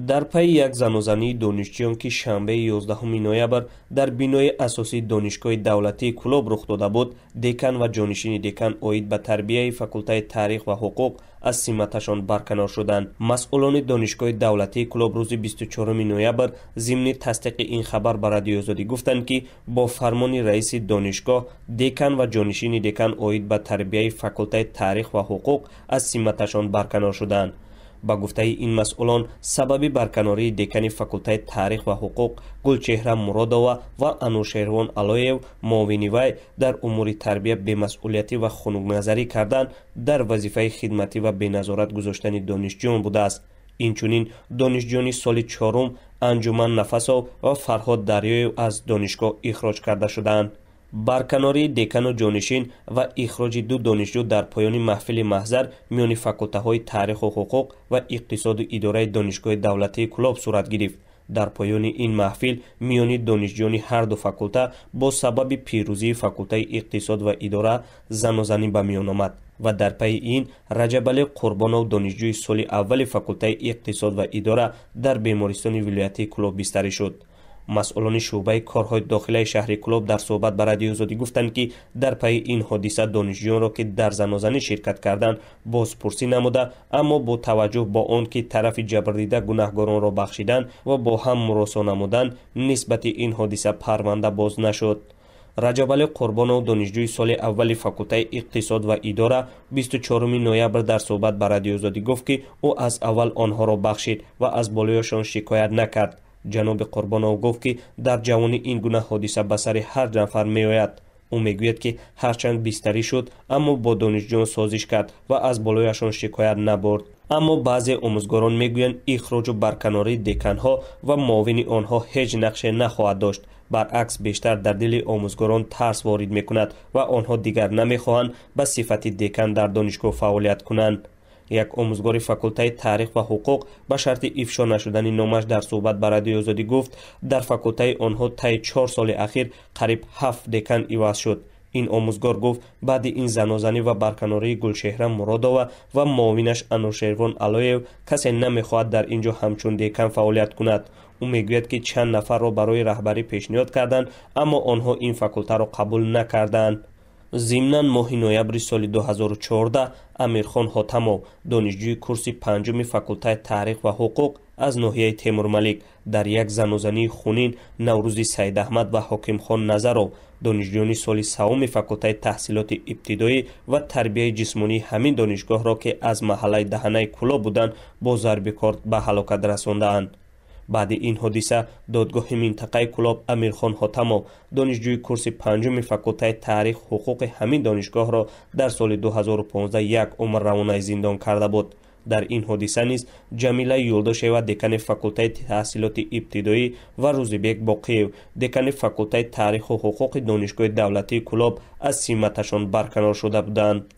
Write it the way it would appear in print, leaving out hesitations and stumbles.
در پی یک زنوزنی دانشجویان که شنبه 11 نوامبر در بینای اساسی دانشگاه دولتی کلوب رخ داده بود، دکان و جانشین دکان اوید به تربیه فاکولته تاریخ و حقوق از سمتشان برکنار شدند. مسئولان دانشگاه دولتی کلوب روز 24 نوامبر ضمن تصدیق این خبر به رادیو آزادی گفتند که با فرمان رئیس دانشگاه، دکان و جانشین دکان اوید به تربیه فاکولته تاریخ و حقوق از سمتشان برکنار شدند. با گفته این مسئولان، سبب برکناری دکان فاکولته تاریخ و حقوق گلچهره مرادова و انوشیروان علایو معاون وی در امور تربیه بی‌مسئولیتی و خنک کردن در وظیفه خدمتی و بی‌نظارت گذاشتن دانشجویان بوده است. اینچنین دانشجویان سال چهارم انجمن نفسو و فرهاد دریایو از دانشگاه اخراج کرده شدند. برکناری دکان و جانشین و اخراج دو دانشجو در پایان محفل محضر میان فاکولته های تاریخ و حقوق و اقتصاد و اداره دانشگاه دولتی کلوب صورت گرفت. در پایان این محفل میان دانشجویان هر دو فاکولته با سبب پیروزی فاکولته اقتصاد و اداره زنوزنی به میان آمد و در پی این رجب علی قربانو دانشجوی سال اول فاکولته اقتصاد و اداره در بیمارستان ولایتی کلوب بستری شد. مسئولان شعبه کارهای داخلی شهر کلوب در صحبت با رادیو آزادی گفتند که در پی این حادثه دانشجویان را که در زنوزنی شرکت کردند بازپرسی نموده، اما با توجه با آن که طرف جبردیده گناهکاران را بخشیدند و با هم مراسا نمودند، نسبت این حادثه پرونده باز نشد. رجب علی قربانو دانشجوی سال اول فاکولته اقتصاد و اداره 24 نوامبر در صحبت با رادیو آزادی گفت که او از اول آنها را بخشید و از بالایشان شکایت نکرد. جناب قربانو گفت که در جوانی این گونه حادثه به سر هر نفر می آید. او میگوید که هرچند بستری شد اما با دانشجویان سازش کرد و از بالایشان شکایت نبرد. اما بعضی آموزگاران میگویند اخراج و برکناری دکانها و معاون آنها هیچ نقشی نخواهد داشت. برعکس بیشتر در دل آموزگاران ترس وارد میکند و آنها دیگر نمیخواهند به صفت دکان در دانشگاه فعالیت کنند. یک آموزگار فاکولته تاریخ و حقوق به شرط افشا نشدن نامش در صحبت با رادیو آزادی گفت در فاکولته آنها طی 4 سال اخیر قریب 7 دکان عوض شد. این آموزگار گفت بعد این زنوزنی و برکناری گلچهره مرادова و معاونش انوشیروان علایو کسی نمیخواهد در اینجا همچون دکان فعالیت کند. او میگوید که چند نفر را برای رهبری پیشنهاد کردند اما آنها این فاکولته را قبول نکردند. ضمناً ماه نوامبر سال 2014 امیرخان حاتمو دانشجوی کورس پنجم فاکولته تاریخ و حقوق از ناحیه تیمورملک در یک زنوزنی خونین نوروزی سید احمد و حاکم خان نظرو دانشجویان سال سوم فاکولته تحصیلات ابتدایی و تربیه جسمانی همین دانشگاه را که از محله دهنه کلوب بودند با ضرب کارد به هلاکت رساندند. بعد این حادثه دادگاه منطقه کلوب امیرخان حاتمو دانشجوی کورس پنجم فاکولته تاریخ حقوق همین دانشگاه را در سال 2015 یک عمر روانه زندان کرده بود. در این حادثه نیز جمیله یولداشیوا دکان فاکولته تحصیلات ابتدایی و روزبیک باقیو دکان فاکولته تاریخ و حقوق دانشگاه دولتی کلوب از سمتشان برکنار شده بودند.